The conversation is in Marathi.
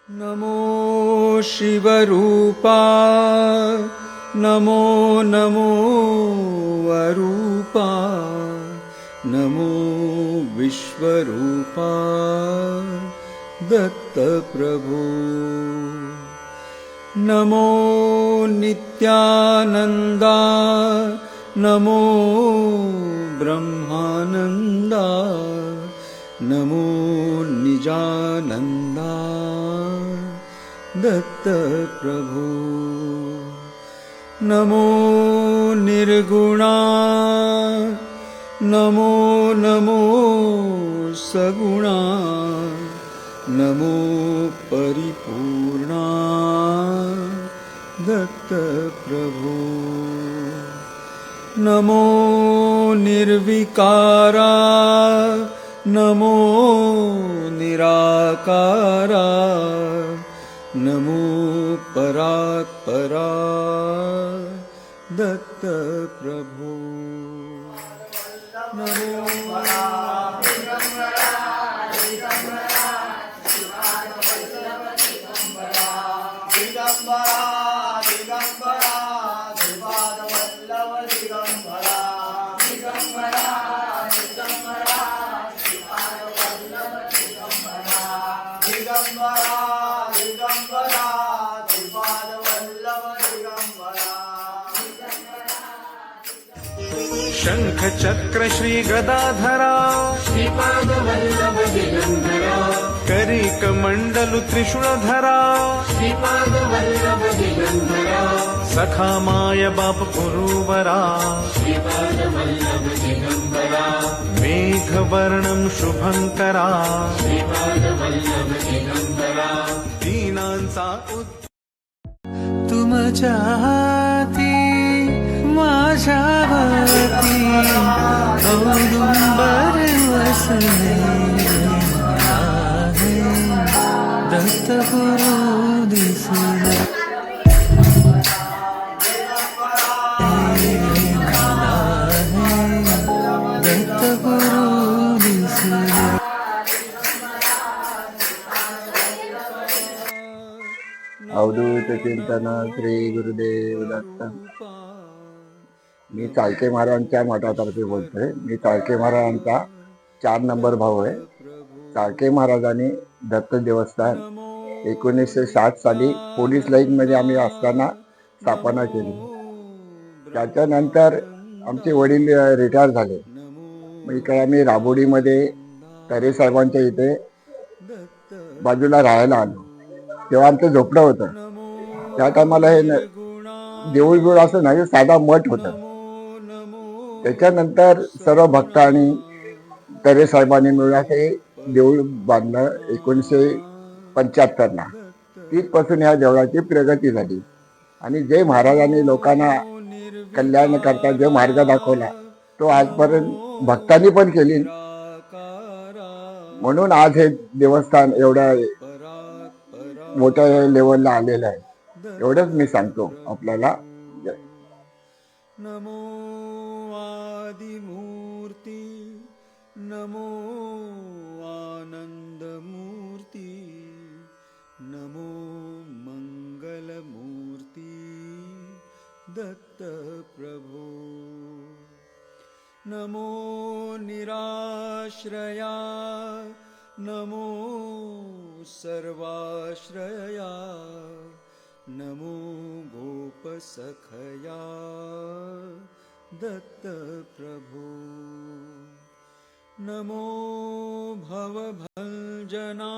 नमो शिवरूपा नमो नमो अरूपा नमो विश्वरूपा दत्तप्रभो नमो नित्यानन्दा नमो ब्रह्मानन्दा नमो निजानन्दा दत्तप्रभो नमो निर्गुणा नमो नमो सगुणा नमो परिपूर्णा दत्तप्रभो नमो निर्विकारा नमो निराकारा नमो परात्परा दत्तप्रभो नमो शंख चक्र श्री गदाधरा श्रीपाद वल्लभ दिगंबरा करिक मंडलु त्रिशूलधरा श्रीपाद वल्लभ दिगंबरा सखा माय बाप पुरुवरा श्रीपाद वल्लभ दिगंबरा मेघवर्णं शुभंकरा श्रीपाद वल्लभ दिगंबरा दीनांचा तुमच्या हाती माझ्यावरती औदुंबर वसले आहे दत्तगुरु दिसले दत्तगुरु दिसले अवधूत चिंतन श्री गुरुदेव दत्त. मी चाळके महाराजांच्या मठातर्फे बोलतोय. मी चाळके महाराजांचा 4 नंबर भाऊ आहे. चाळके महाराजांनी दत्त देवस्थान 1960 साली पोलीस लाईनमध्ये आम्ही असताना स्थापना केली. त्याच्यानंतर आमचे वडील रिटायर झाले. मग इकडे आम्ही राबोडीमध्ये तरे साहेबांच्या इथे बाजूला राहायला आलो. तेव्हा आमचं झोपडं होतं. त्या टायमाला हे देऊळ बिऊळ असं नाही, साधा मठ होतं. त्याच्यानंतर सर्व भक्तांनी तरे साहेबांनी मिळून हे देऊळ बांधलं 1975ला. तिथपासून या देवळाची प्रगती झाली आणि जे महाराजांनी लोकांना कल्याण करता जो मार्ग दाखवला तो आजपर्यंत भक्तांनी पण केली. म्हणून आज हे देवस्थान एवढ्या मोठ्या लेवलला आलेलं आहे. एवढंच मी सांगतो आपल्याला. नमो आदिमूर्ती नमो आनंदमूर्ती नमो मंगलमूर्ती दत्तप्रभो नमो निराश्रया नमो सर्वाश्रया नमो गोपसखया दत्तप्रभो नमो भवभञ्जना